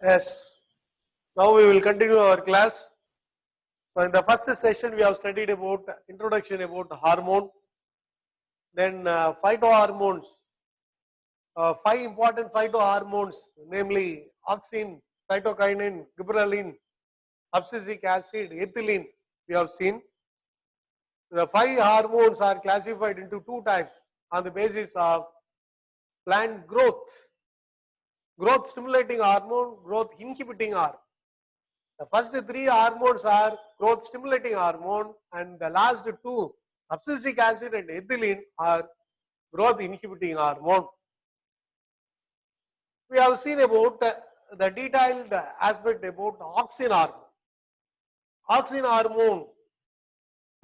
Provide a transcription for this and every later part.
Yes. Now we will continue our class. So in the first session we have studied about introduction about hormone, then phytohormones, five important phytohormones, namely auxin, cytokinin, gibberellin, abscisic acid, ethylene. We have seen the five hormones are classified into two types on the basis of plant growth: growth stimulating hormone, growth inhibiting hormone. The first three hormones are growth stimulating hormone, and the last two, abscisic acid and ethylene, are growth inhibiting hormone. We have seen about the detailed aspect about auxin hormone. Auxin hormone,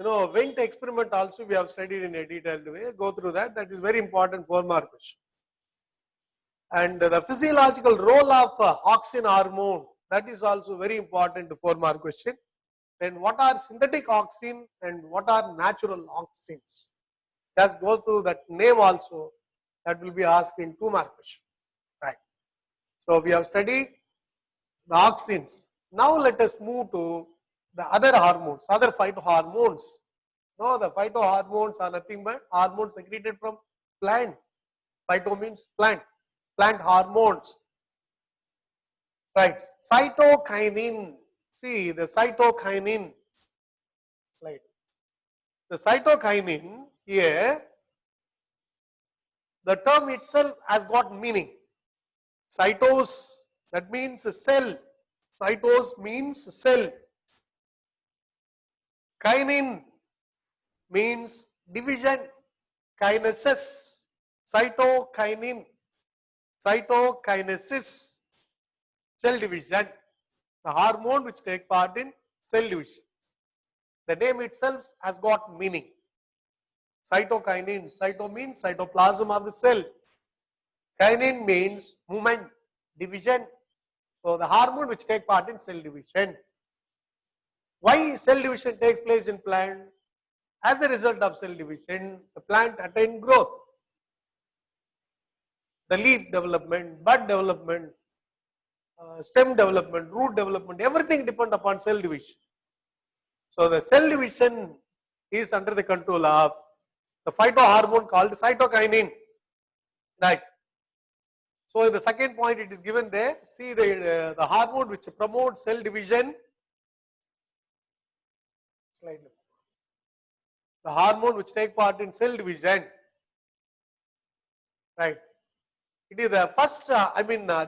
Wendt experiment also we have studied in a detailed way. Go through that. That is very important 4-mark question. And the physiological role of auxin hormone, that is also very important 4-mark question. Then what are synthetic auxin and what are natural auxins? Just go through that name also. That will be asked in 2-mark question. Right. So we have studied the auxins. Now let us move to the other hormones, other phytohormones. No, the phytohormones are nothing but hormones secreted from plant. Phyto means plant. Plant hormones. Right. Cytokinin. See the cytokinin. Slide. The cytokinin here, the term itself has got meaning. Cytos, that means cell. Cytos means cell. Kinin means division. Kinesis. Cytokinin. Cytokinesis. Cell division. The hormone which take part in cell division. The name itself has got meaning. Cytokinin. Cyto means cytoplasm of the cell. Kinin means movement, division. So the hormone which take part in cell division. Why cell division takes place in plant? As a result of cell division, the plant attain growth. The leaf development, bud development, stem development, root development, everything depends upon cell division. So the cell division is under the control of the phytohormone called cytokinin. Right. So in the second point it is given there. See the hormone which promotes cell division. Slide. The hormone which take part in cell division. Right. It is the first,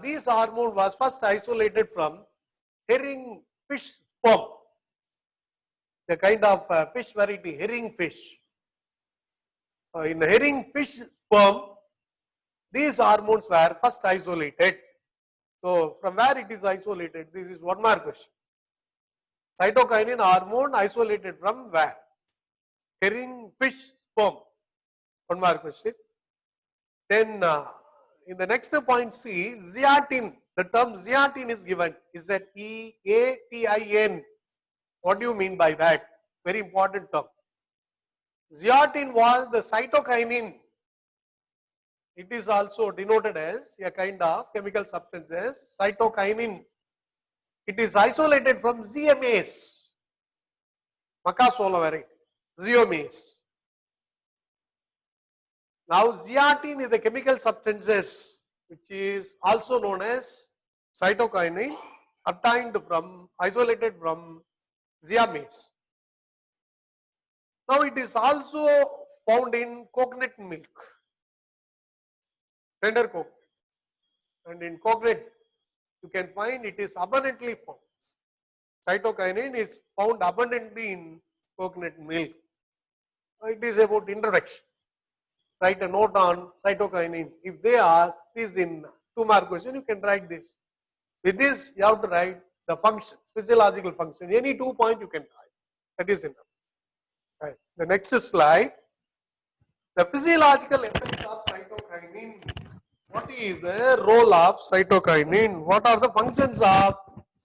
this hormone was first isolated from herring fish sperm. The kind of fish variety, herring fish. In the herring fish sperm, these hormones were first isolated. So from where it is isolated? This is 1-mark question. Cytokinin hormone isolated from where? Herring fish sperm. 1-mark question. Then in the next point, see zeatin. The term zeatin is given. Is that E-A-T-I-N? What do you mean by that? Very important term. Zeatin was the cytokinin. It is also denoted as a kind of chemical substances, cytokinin. It is isolated from zeamase, Macasola variety, zeomase. Now zeatin is the chemical substances which is also known as cytokinin, obtained from, isolated from zeamase. Now it is also found in coconut milk, tender coconut, and in coconut you can find it is abundantly found. Cytokinin is found abundantly in coconut milk. It is about introduction. Write a note on cytokinin. If they ask this in 2-mark question, you can write this. With this, you have to write the functions, physiological function. Any 2 point you can write. That is enough. Right. The next slide. The physiological effects of cytokinin. What is the role of cytokinin? What are the functions of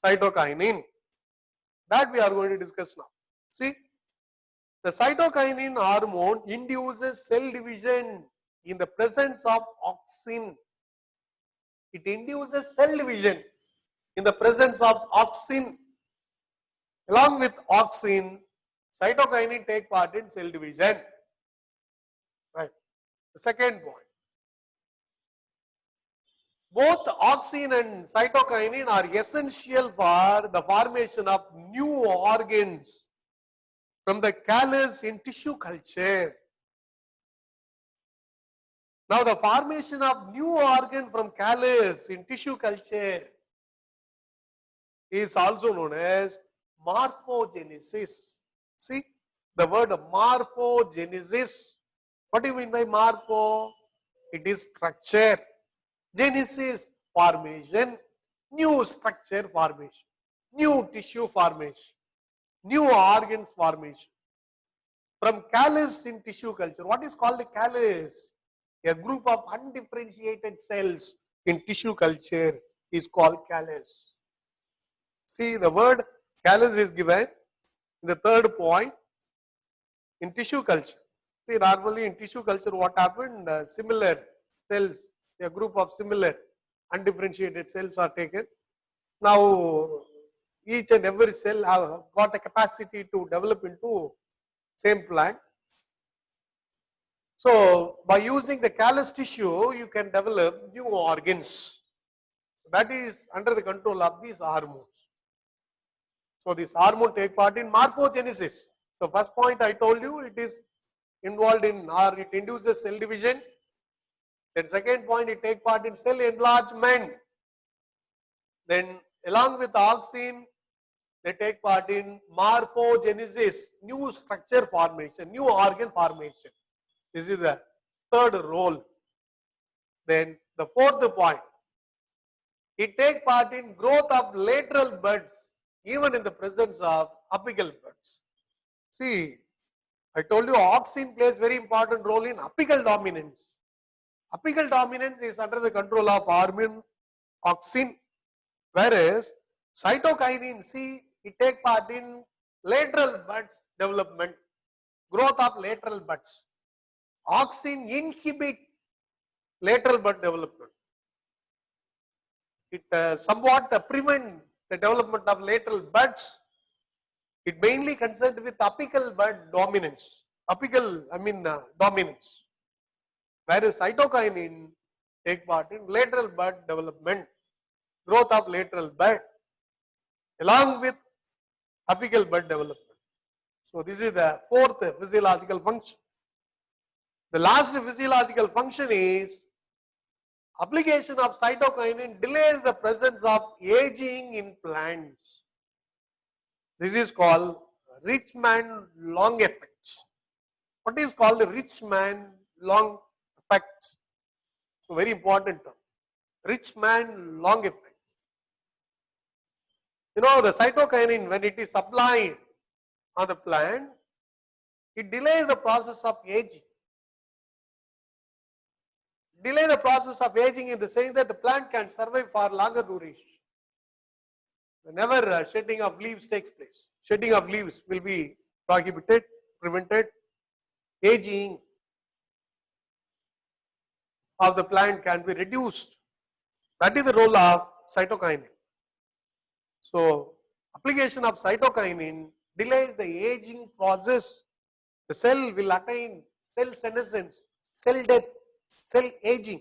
cytokinin? That we are going to discuss now. See, the cytokinin hormone induces cell division in the presence of auxin. It induces cell division in the presence of auxin. Along with auxin, cytokinin take part in cell division. Right. The second point. Both auxin and cytokinin are essential for the formation of new organs from the callus in tissue culture. Now, the formation of new organ from callus in tissue culture is also known as morphogenesis. See, the word morphogenesis. What do you mean by morpho? It is structure. Genesis, formation. New structure formation. New tissue formation. New organs formation. From callus in tissue culture. What is called a callus? A group of undifferentiated cells in tissue culture is called callus. See, the word callus is given in the third point in tissue culture. See, normally in tissue culture, what happened? Similar cells, a group of similar undifferentiated cells are taken. Now, each and every cell have got a capacity to develop into same plant. So, by using the callus tissue, you can develop new organs. That is under the control of these hormones. So, this hormone take part in morphogenesis. So, first point I told you, it is involved in or it induces cell division. Then second point, it take part in cell enlargement. Then along with auxin, they take part in morphogenesis, new structure formation, new organ formation. This is the third role. Then the fourth point, it take part in growth of lateral buds even in the presence of apical buds. See, I told you auxin plays very important role in apical dominance. Apical dominance is under the control of hormone auxin, whereas cytokinin C, it take part in lateral buds development, growth of lateral buds. Auxin inhibit lateral bud development. It somewhat prevent the development of lateral buds. It mainly concerned with apical bud dominance. Dominance. Whereas cytokinin take part in lateral bud development, growth of lateral bud, along with apical bud development. So this is the fourth physiological function. The last physiological function is application of cytokinin delays the presence of aging in plants. This is called Richman-Long effect. What is called the Richman-Long effect? So very important term. Richman-Long effect. You know, the cytokinin, when it is applied on the plant, it delays the process of aging. Delay the process of aging in the sense that the plant can survive for longer duration. Whenever shedding of leaves takes place, shedding of leaves will be prohibited, prevented. Aging of the plant can be reduced. That is the role of cytokinin. So, application of cytokinin delays the aging process. The cell will attain cell senescence, cell death, cell aging.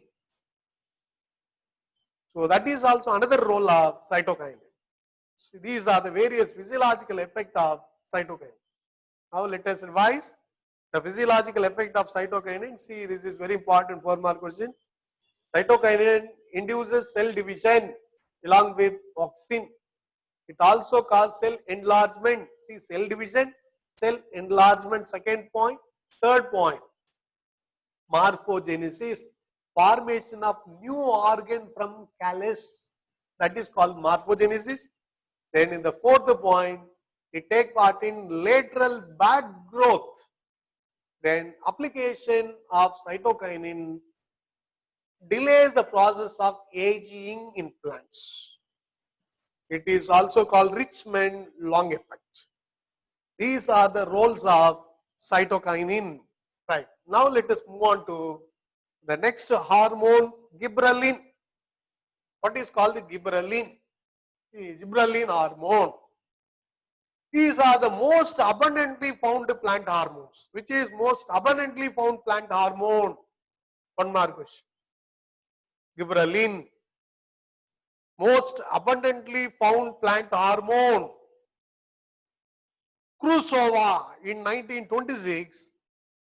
So, that is also another role of cytokinin. So, these are the various physiological effects of cytokinin. Now, let us revise the physiological effect of cytokinin. See, this is very important 4-mark question. Cytokinin induces cell division along with auxin. It also causes cell enlargement. See, cell division, cell enlargement, second point. Third point, morphogenesis, formation of new organ from callus. That is called morphogenesis. Then in the fourth point, it take part in lateral bud growth. Then application of cytokinin delays the process of aging in plants. It is also called Richman-Long effect. These are the roles of cytokinin. Right. Now let us move on to the next hormone, gibberellin. What is called the gibberellin? gibberellin hormone. These are the most abundantly found plant hormones. Which is most abundantly found plant hormone? One more question. Gibberellin. Most abundantly found plant hormone. Krusova in 1926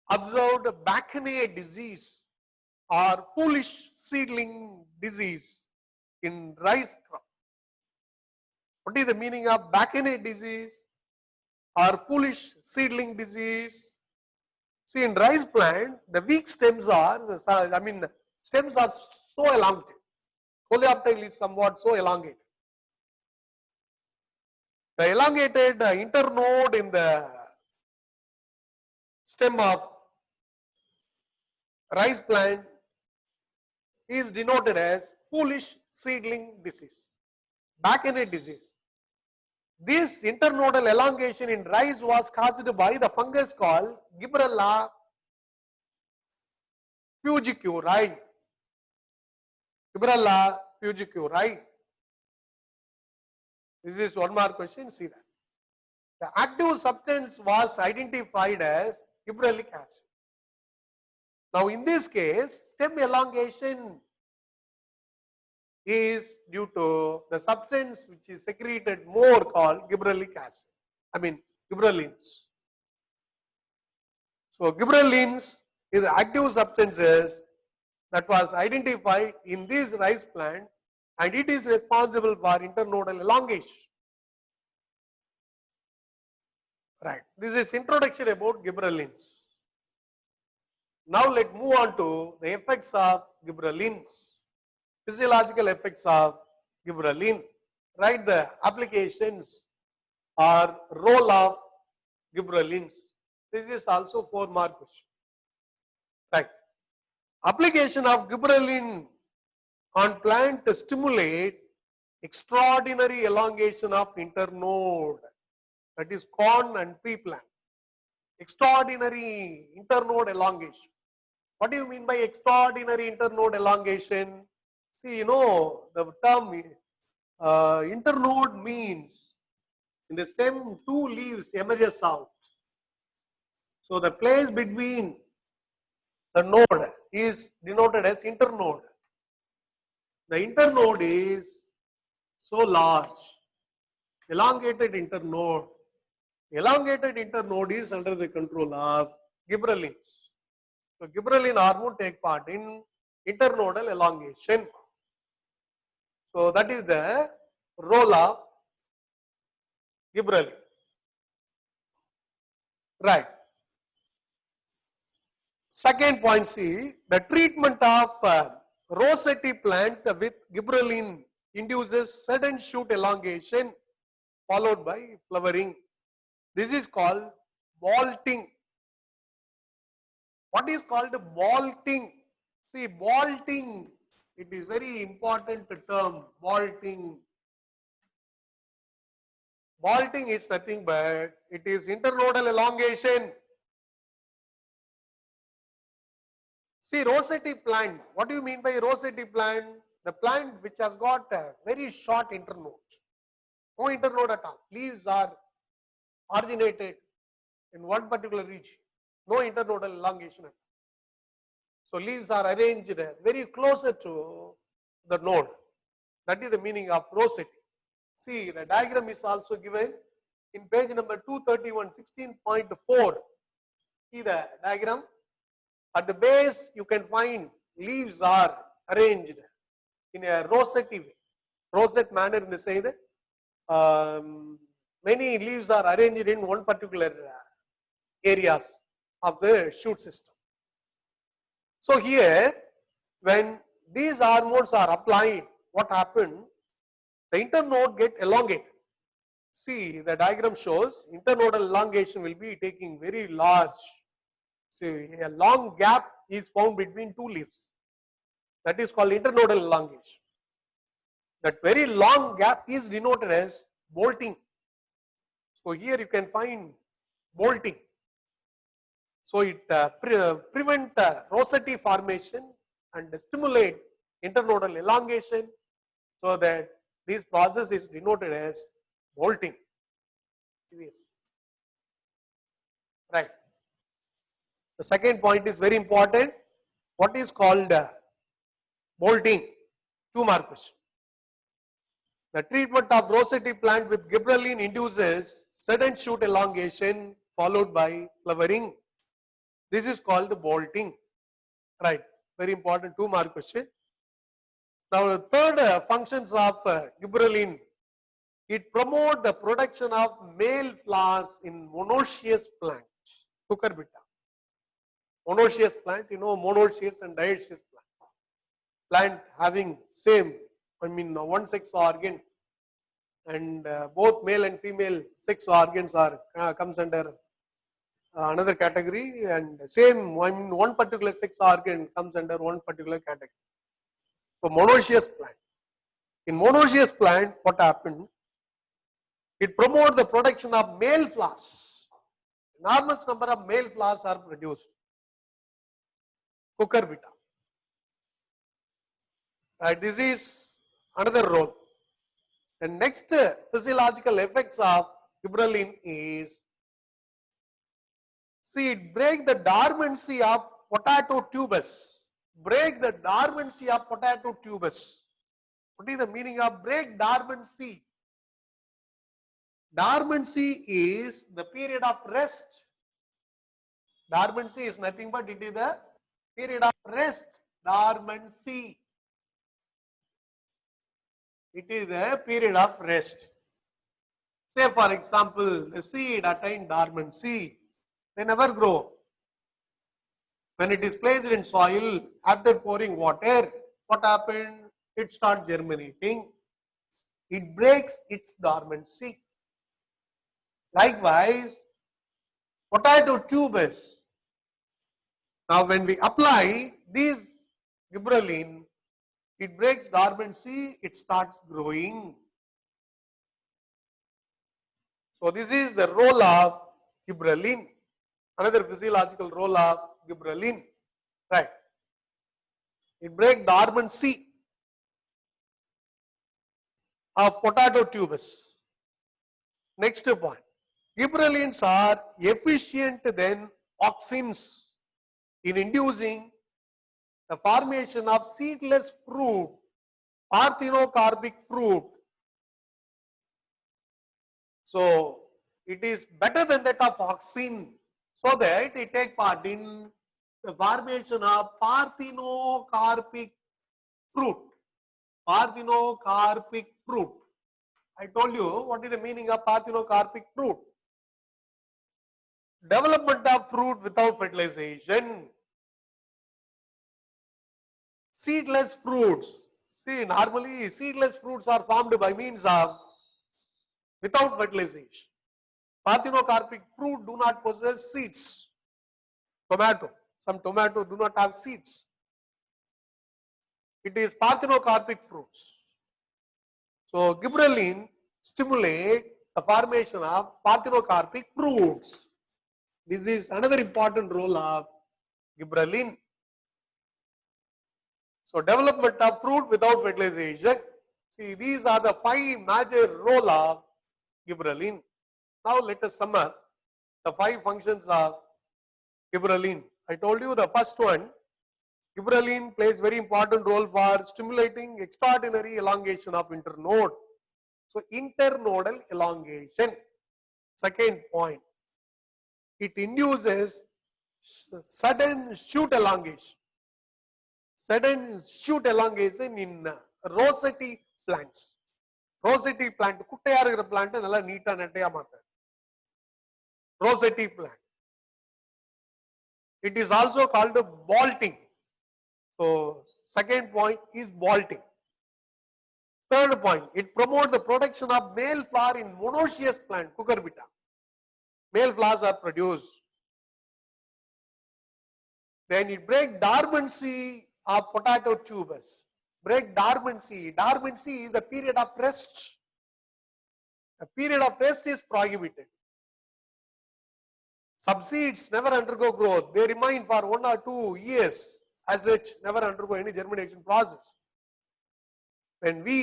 observed Bacchanae disease or foolish seedling disease in rice crop. What is the meaning of Bacchanae disease or foolish seedling disease? See, in rice plant, the weak stems are, stems are so elongated. Coleoptile is somewhat so elongated. The elongated internode in the stem of rice plant is denoted as foolish seedling disease, Bacchanae disease. This internodal elongation in rice was caused by the fungus called Gibberella fugicuri. Gibberella fugicuri. This is one more question, see that. The active substance was identified as gibberellic acid. Now in this case, stem elongation is due to the substance which is secreted more called gibberellic acid. Gibberellins. So gibberellins is active substances that was identified in this rice plant and it is responsible for internodal elongation. Right. This is introduction about gibberellins. Now let's move on to the effects of gibberellins. Physiological effects of gibberellin. Write the applications or role of gibberellins. This is also 4 mark question. Right. Application of gibberellin on plant to stimulate extraordinary elongation of internode. That is corn and pea plant. Extraordinary internode elongation. What do you mean by extraordinary internode elongation? See, the term internode means in the stem 2 leaves emerges out. So the place between the node is denoted as internode. The internode is so large, elongated internode. Elongated internode is under the control of gibberellins. So gibberellin hormone take part in internodal elongation. So that is the role of gibberellin. Right. Second point, see, the treatment of Rossetti plant with gibberellin induces sudden shoot elongation followed by flowering. This is called bolting. What is called bolting? See, bolting, it is very important term, bolting. Bolting is nothing but it is internodal elongation. See, Rossetti plant, what do you mean by Rossetti plant? The plant which has got a very short internode. No internode at all. Leaves are originated in one particular region. No internodal elongation at all. So leaves are arranged very closer to the node. That is the meaning of Rossetti. See, the diagram is also given in page number 231, 16.4. See the diagram. At the base, you can find leaves are arranged in a Rossetti way. Rosette manner in the sense that many leaves are arranged in one particular areas of the shoot system. So here, when these hormones are applied, what happened? The internode get elongated. See, the diagram shows internodal elongation will be taking very large. See, a long gap is found between 2 leaves. That is called internodal elongation. That very long gap is denoted as bolting. So here you can find bolting. So it prevent Rossetti formation and stimulate internodal elongation so that This process is denoted as bolting. Right. The second point is very important. What is called bolting? 2 mark question. The treatment of Rossetti plant with gibberellin induces sudden shoot elongation followed by flowering. This is called bolting. Right. Very important 2 mark question. Now the third functions of gibberellin. It promotes the production of male flowers in monoecious plant. Cucurbita. Monoecious plant, you know, monoecious and dioecious plant. Plant having same, one sex organ, and both male and female sex organs are comes under another category, and same one particular sex organ comes under one particular category. So monoecious plant. In monoecious plant, what happened? It promotes the production of male flowers. Enormous number of male flowers are produced. Cucurbita. Right, this is another role. The next physiological effects of gibberellin is, see, it breaks the dormancy of potato tuberous. Break the dormancy of potato tuberous. What is the meaning of break dormancy? Dormancy is the period of rest. Dormancy is nothing but it is the period of rest. Dormancy. It is a period of rest. Say for example, the seed attain dormancy. They never grow. When it is placed in soil, after pouring water, what happened? It starts germinating. It breaks its dormancy. Likewise, potato tubers. Now when we apply these gibberellin, it breaks dormancy, it starts growing. So this is the role of gibberellin. Another physiological role of gibberellin. Right. It breaks dormancy of potato tubers. Next point. Gibberellins are efficient than auxins in inducing the formation of seedless fruit, parthenocarpic fruit. So it is better than that of auxin, so that it take part in the formation of parthenocarpic fruit. Parthenocarpic fruit. I told you what is the meaning of parthenocarpic fruit. Development of fruit without fertilization. Seedless fruits. See, normally seedless fruits are formed by means of without fertilization. Parthenocarpic fruit do not possess seeds. Tomato. Some tomato do not have seeds. It is parthenocarpic fruits. So gibberellin stimulate the formation of parthenocarpic fruits. This is another important role of gibberellin. So development of fruit without fertilization. See, these are the 5 major role of gibberellin. Now let us sum up the 5 functions of gibberellin. I told you the first one, gibberellin plays very important role for stimulating extraordinary elongation of internode. So internodal elongation. Second point, it induces sudden shoot elongation. Sudden shoot elongation in Rossetti plants. Rossetti plant, குட்டையா இருக்கிற plant நல்லா நீட்டா நெட்டையா மாத்த. Rossetti plant. It is also called bolting. So second point is bolting. Third point, it promotes the production of male flower in monoecious plant, cucurbita. Male flowers are produced. Then it breaks dormancy of potato tubers. Break dormancy. Dormancy is the period of rest. The period of rest is prohibited. Subseeds never undergo growth. They remain for 1 or 2 years as such, never undergo any germination process. When we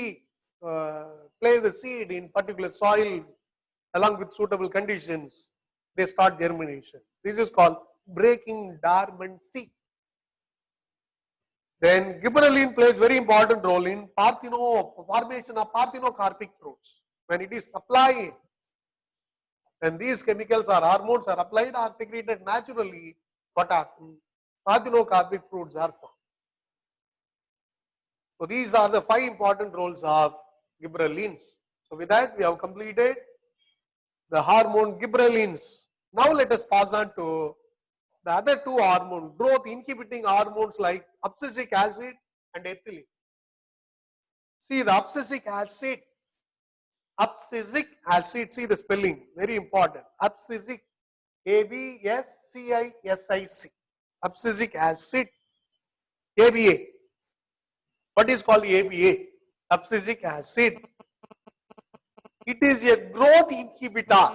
place the seed in particular soil along with suitable conditions, they start germination. This is called breaking dormancy. Then gibberellin plays very important role in formation of parthenocarpic fruits. When it is applied, when these chemicals or hormones are applied or secreted naturally, what happens? Parthenocarpic fruits are formed. So these are the 5 important roles of gibberellins. So with that, we have completed the hormone gibberellins. Now let us pass on to the other 2 hormones, growth inhibiting hormones like abscisic acid and ethylene. See the abscisic acid, see the spelling, very important. Abscisic, ABSCISIC, abscisic acid, ABA. What is called ABA? Abscisic acid. It is a growth inhibitor.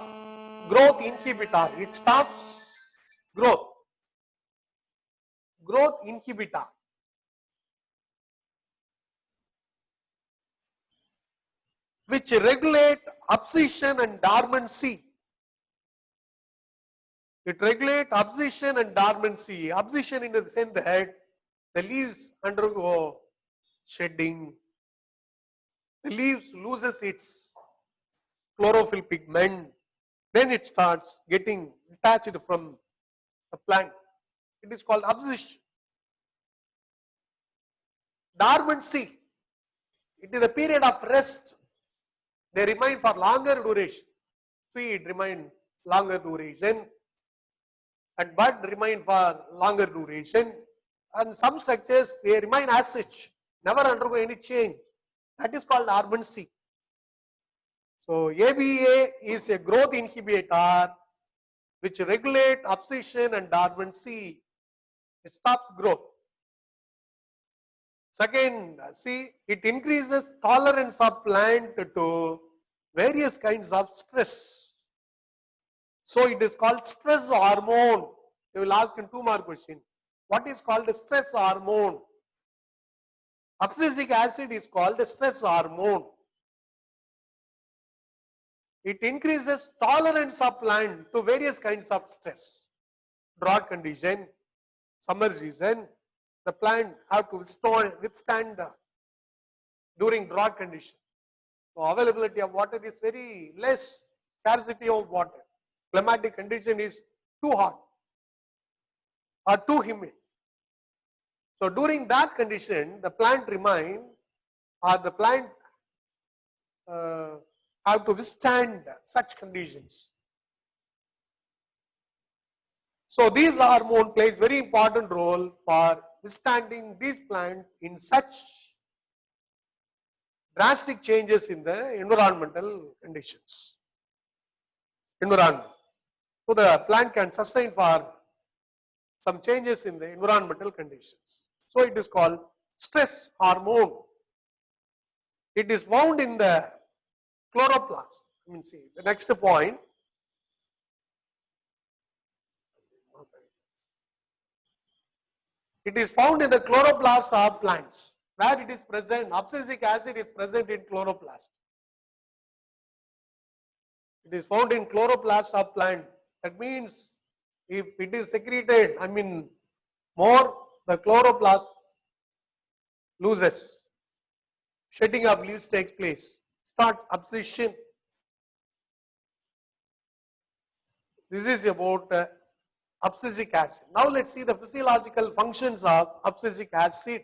Growth inhibitor. It stops growth. Growth inhibitor. Which regulate abscission and dormancy. It regulates abscission and dormancy. Abscission in the sense that the leaves undergo shedding. The leaves loses its chlorophyll pigment. Then it starts getting detached from the plant. It is called abscission. Dormancy. It is a period of rest. They remain for longer duration. See, it remain longer duration. And bud remain for longer duration. And some structures, they remain as such, never undergo any change. That is called dormancy. So ABA is a growth inhibitor which regulate abscission and dormancy. It stops growth. Second, see, it increases tolerance of plant to various kinds of stress. So it is called stress hormone. They will ask in 2 more questions. What is called a stress hormone? Abscisic acid is called a stress hormone. It increases tolerance of plant to various kinds of stress. Drought condition, summer season, the plant have to withstand during drought condition. So availability of water is very less, scarcity of water. Climatic condition is too hot or too humid. So during that condition, the plant remain or the plant have to withstand such conditions. So these hormone plays very important role for withstanding these plants in such drastic changes in the environmental conditions. Environment. So the plant can sustain for some changes in the environmental conditions. So it is called stress hormone. It is found in the chloroplast. I mean, see the next point. It is found in the chloroplast of plants. Where it is present, abscisic acid is present in chloroplast. It is found in chloroplast of plant. That means if it is secreted, I mean more, the chloroplast loses. Shedding of leaves takes place. Starts abscission. This is about abscisic acid. Now let's see the physiological functions of abscisic acid.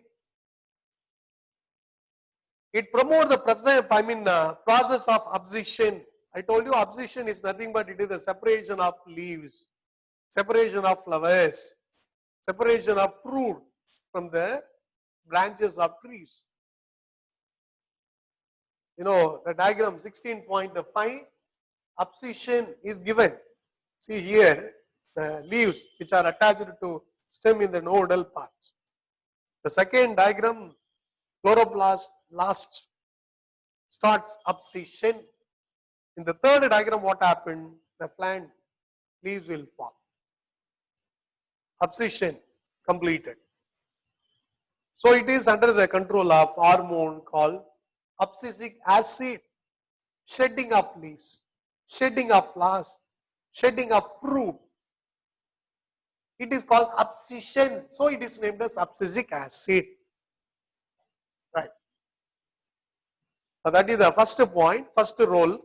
It promotes the process of abscission. I told you abscission is nothing but it is the separation of leaves, separation of flowers, separation of fruit from the branches of trees. You know the diagram 16.5, abscission is given. See here the leaves which are attached to stem in the nodal parts. The second diagram, chloroplast last starts abscission. In the third diagram, what happened? The plant leaves will fall. Abscission completed. So it is under the control of hormone called abscisic acid, shedding of leaves, shedding of flowers, shedding of fruit. It is called abscission. So it is named as abscisic acid. Right. So that is the first point, first role.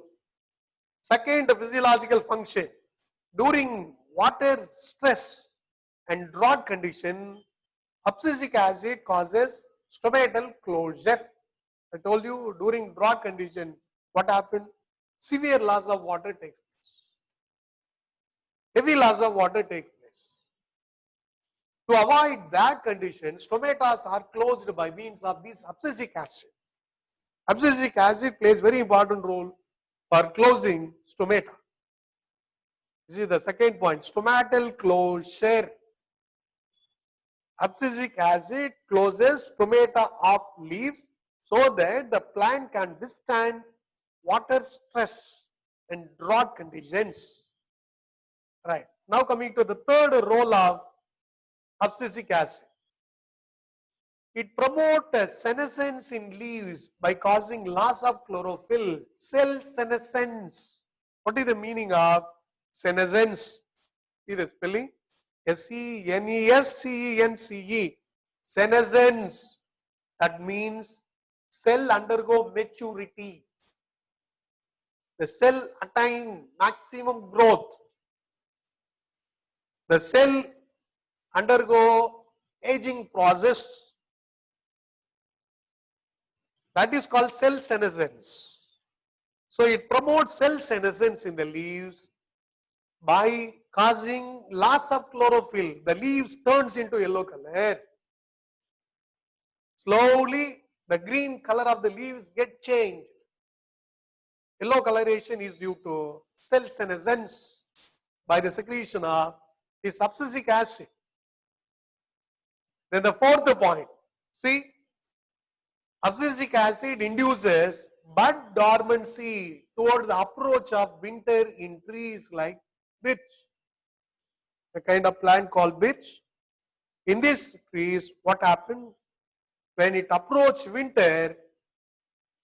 Second physiological function. During water stress and drought condition, abscisic acid causes stomatal closure. I told you during drought condition, what happened? Severe loss of water takes place. Heavy loss of water takes place. To avoid that condition, stomatas are closed by means of this abscisic acid. Abscisic acid plays very important role for closing stomata. This is the second point, stomatal closure. Abscisic acid closes stomata of leaves so that the plant can withstand water stress and drought conditions. Right. Now coming to the third role of abscisic acid. It promotes senescence in leaves by causing loss of chlorophyll, cell senescence. What is the meaning of senescence? See the spelling? S-E-N-E-S-C-E-N-C-E. Senescence. That means cell undergo maturity. The cell attain maximum growth. The cell undergo aging process. That is called cell senescence. So it promotes cell senescence in the leaves by causing loss of chlorophyll. The leaves turns into yellow color. Slowly the green color of the leaves get changed. Yellow coloration is due to cell senescence by the secretion of this abscisic acid. Then the fourth point, see, abscisic acid induces bud dormancy towards the approach of winter in trees like birch, a kind of plant called birch. In these trees, what happens? When it approaches winter,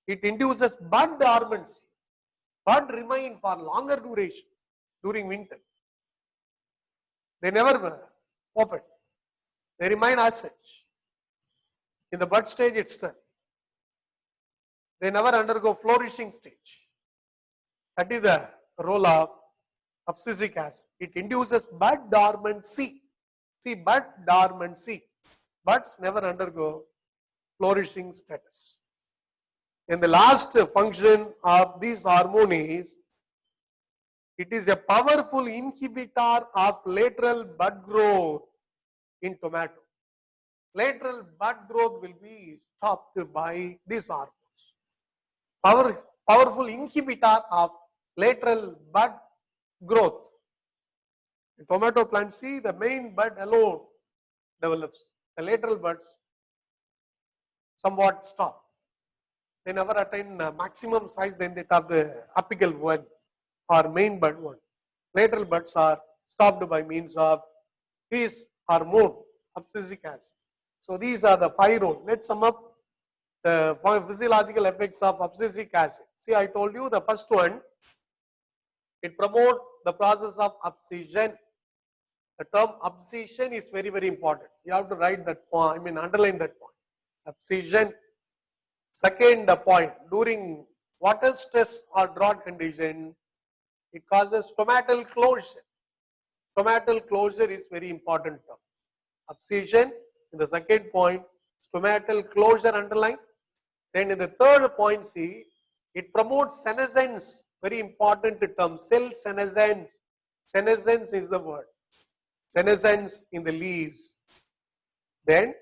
it induces bud dormancy. Bud remain for longer duration during winter. They never open. They remain as such in the bud stage itself. They never undergo flourishing stage. That is the role of abscisic acid. It induces bud dormancy. See, bud dormancy. Buds never undergo flourishing status. And the last function of this hormone is, it is a powerful inhibitor of lateral bud growth in tomato. Lateral bud growth will be stopped by these hormones. Powerful inhibitor of lateral bud growth. In tomato plant, see, the main bud alone develops. The lateral buds somewhat stop. They never attain maximum size, then they have the apical one or main bud one. Lateral buds are stopped by means of this hormone, abscisic acid. So these are the 5 roles. Let's sum up the physiological effects of abscisic acid. See, I told you the first one, it promotes the process of abscission. The term abscission is very, very important. You have to write that point, underline that point. Abscission. Second point, during water stress or drought condition, it causes stomatal closure. Stomatal closure is very important term. Abscission in the second point, stomatal closure underline. Then in the third point, see, it promotes senescence, very important term, cell senescence. Senescence is the word. Senescence in the leaves. Then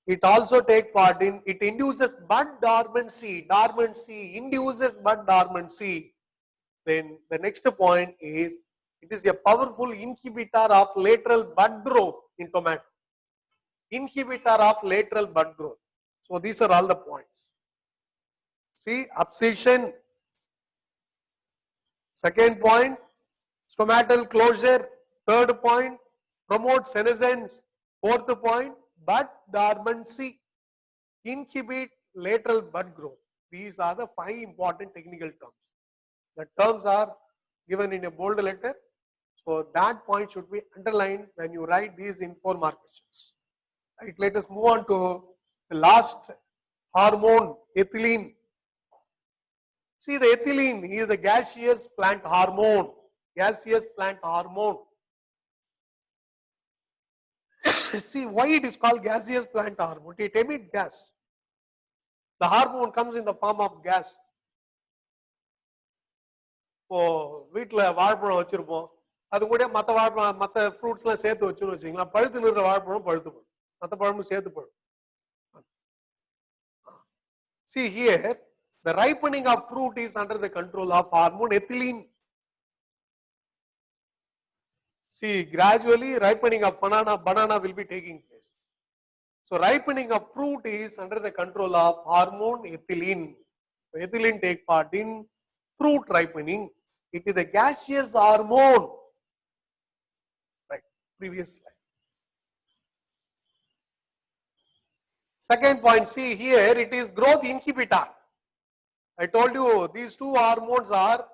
it also take part in, it induces bud dormancy. Dormancy induces bud dormancy. Then the next point is, it is a powerful inhibitor of lateral bud growth in tomato. Inhibitor of lateral bud growth. So these are all the points. See, abscission. Second point, stomatal closure. Third point, promotes senescence. Fourth point, bud dormancy. Inhibit lateral bud growth. These are the 5 important technical terms. The terms are given in a bold letter. So that point should be underlined when you write these in 4-mark questions. Right, let us move on to the last hormone, ethylene. See, the ethylene is the gaseous plant hormone. Gaseous plant hormone. See, why it is called gaseous plant hormone? It emits gas. The hormone comes in the form of gas. இப்போ வீட்டில் வாழைப்பழம் வச்சிருப்போம், அது கூட மற்ற வாழைப்பழம் மற்ற ஃப்ரூட்ஸ்லாம் சேர்த்து வச்சுன்னு வச்சுங்களா, பழுத்து நிறுற வாழைப்பழம் பழுத்து பழும், மற்ற பழமும் சேர்த்து பழும். See here, the ripening of fruit is under the control of hormone ethylene. See, gradually ripening of banana will be taking place. So ripening of fruit is under the control of hormone ethylene. So ethylene take part in fruit ripening. It is a gaseous hormone. Right, previous slide. Second point, see here, it is growth inhibitor. I told you these two hormones are,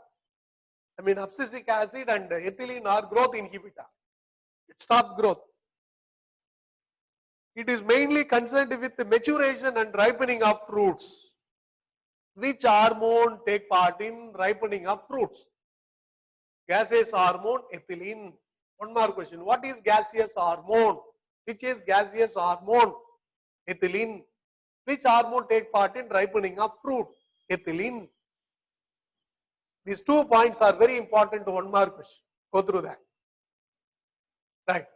abscisic acid and ethylene are growth inhibitor. It stops growth. It is mainly concerned with the maturation and ripening of fruits. Which hormone take part in ripening of fruits? Gaseous hormone, ethylene. One more question. What is gaseous hormone? Which is gaseous hormone? Ethylene. Which hormone take part in ripening of fruit? Ethylene. These 2 points are very important to one more question. Go through that. Right.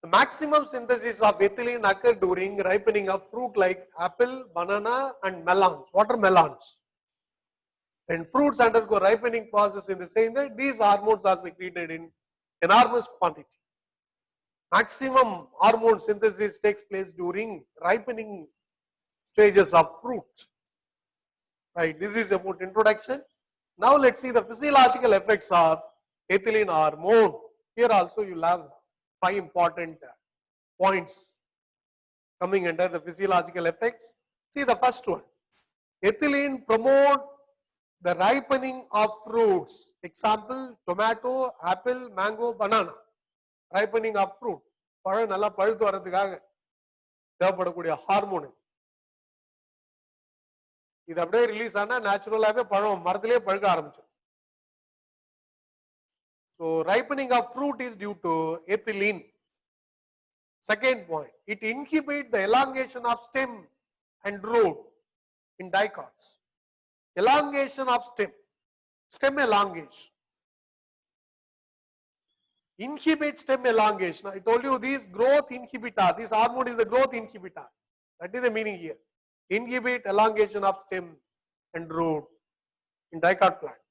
The maximum synthesis of ethylene occurs during ripening of fruit like apple, banana and melons, watermelons. When fruits undergo ripening process in the same way, these hormones are secreted in enormous quantity. Maximum hormone synthesis takes place during ripening stages of fruit. Right, this is about introduction. Now let's see the physiological effects of ethylene hormone. Here also you will have 5 important points coming under the physiological effects. See the first one. Ethylene promote the ripening of fruits. Example, tomato, apple, mango, banana. Ripening of fruit. பழம் நல்லா பழுத்து வரதுக்காக தேவைப்படக்கூடிய hormone. இது அப்படியே release ஆனா நேச்சுரலாவே பழம் மரத்திலேயே பழுக்க ஆரம்பிச்சிடும். So ripening of fruit is due to ethylene. Second point, it inhibits the elongation of stem and root in dicots. Elongation of stem elongation. Inhibit stem elongation. I told you this growth inhibitor, this hormone is the growth inhibitor. That is the meaning here. Inhibit elongation of stem and root in dicot plant.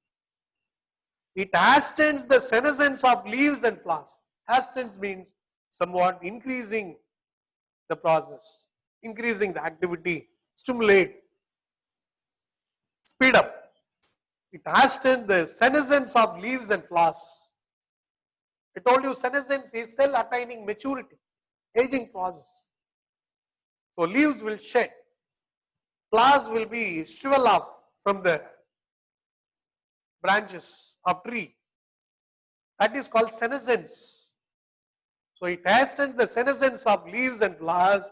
It hastens the senescence of leaves and flowers. Hastens means somewhat increasing the process, increasing the activity, stimulate, speed up. It hastens the senescence of leaves and flowers. I told you senescence is cell attaining maturity, aging process. So leaves will shed, flowers will be shrivel off from the branches of tree. That is called senescence. So it hastens the senescence of leaves and flowers.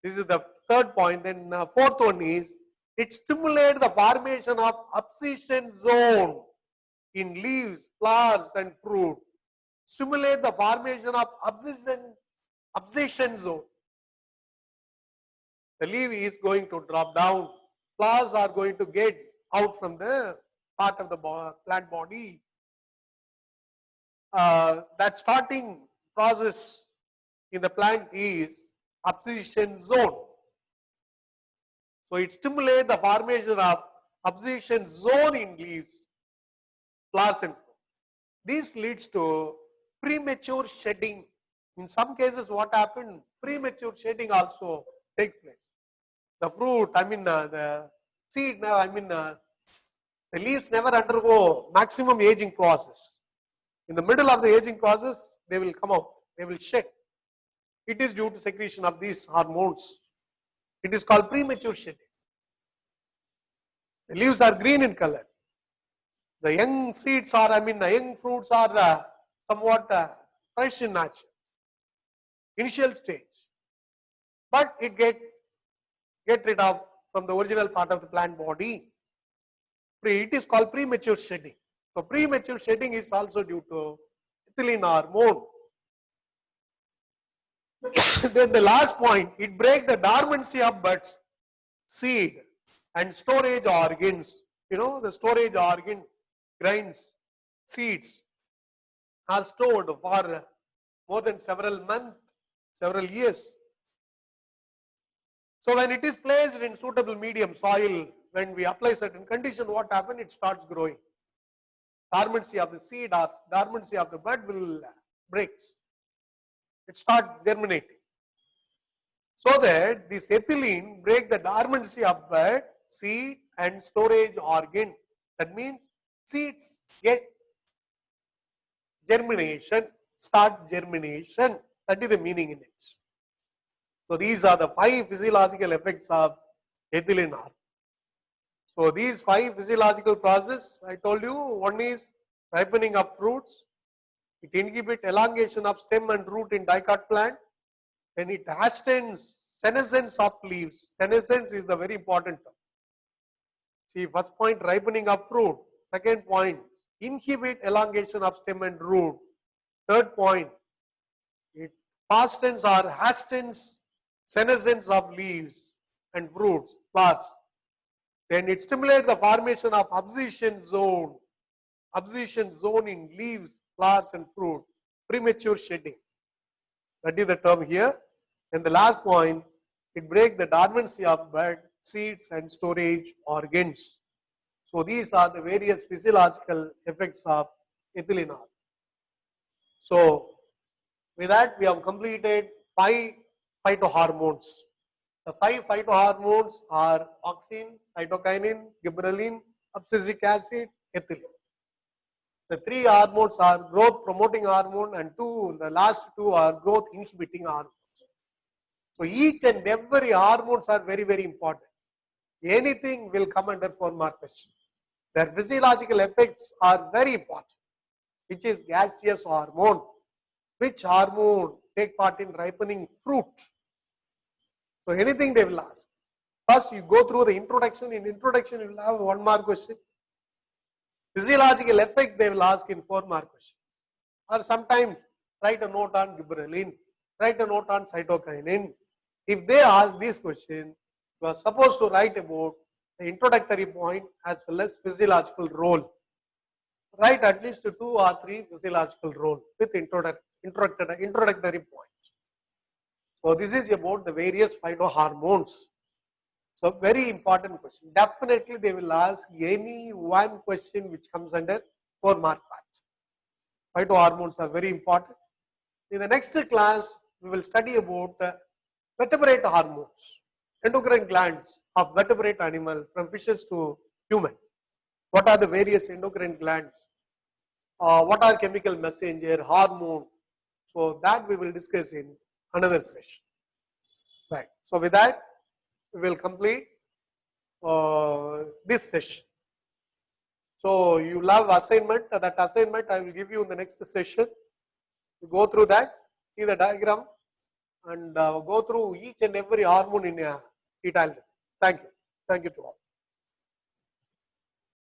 This is the third point. Then fourth one is it stimulates the formation of abscission zone in leaves, flowers and fruit. Stimulate the formation of abscission zone. The leaf is going to drop down. Flowers are going to get out from the part of the plant body. That starting process in the plant is abscission zone. So it stimulates the formation of abscission zone in leaves, flowers and fruit. This leads to premature shedding. In some cases what happened, premature shedding also takes place. The fruit, the seed, the leaves never undergo maximum aging process. In the middle of the aging process, they will come out, they will shed. It is due to secretion of these hormones. It is called premature shedding. The leaves are green in color. The young seeds are, the young fruits are somewhat fresh in nature, initial stage. But it get rid of from the original part of the plant body. It is called premature shedding. So premature shedding is also due to ethylene hormone. Then the last point, it breaks the dormancy of buds, seed and storage organs. The storage organ, grains, seeds are stored for more than several months, several years. So when it is placed in suitable medium, soil, when we apply certain condition, what happens? It starts growing. Dormancy of the seed or dormancy of the bud will breaks. It starts germinating. So that this ethylene break the dormancy of bud, seed and storage organ. That means seeds get germination, start germination. That is the meaning in it. So these are the 5 physiological effects of ethylene hormone. So these 5 physiological processes, I told you, one is ripening of fruits. It inhibits elongation of stem and root in dicot plant. Then it hastens senescence of leaves. Senescence is the very important term. See, first point, ripening of fruit. Second point, inhibit elongation of stem and root. Third point, it fastens or hastens senescence of leaves and fruits, flowers. Then it stimulates the formation of abscission zone. Abscission zone in leaves, flowers and fruit. Premature shedding. That is the term here. And the last point, it breaks the dormancy of bud, seeds and storage organs. So these are the various physiological effects of ethylene hormone. So with that we have completed 5 phytohormones. The 5 phytohormones are auxin, cytokinin, gibberellin, abscisic acid, ethylene. The 3 hormones are growth promoting hormone and the last 2 are growth inhibiting hormones. So each and every hormones are very, very important. Anything will come under 4 mark question. Their physiological effects are very important. Which is gaseous hormone? Which hormone take part in ripening fruit? So anything they will ask. First you go through the introduction. In introduction you will have 1 mark question. Physiological effect they will ask in 4 mark question. Or sometimes write a note on gibberellin, write a note on cytokinin. If they ask this question, you are supposed to write about the introductory point as well as physiological role. Write at least 2 or 3 physiological role with introductory points. So this is about the various phytohormones. So very important question. Definitely they will ask any one question which comes under 4 mark parts. Phytohormones are very important. In the next class, we will study about vertebrate hormones, endocrine glands of vertebrate animal from fishes to human. What are the various endocrine glands? What are chemical messenger, hormone? So that we will discuss in another session. Right. So with that, we will complete this session. So you love assignment. That assignment I will give you in the next session. You go through that, see the diagram, and go through each and every hormone in detail. Thank you. Thank you to all.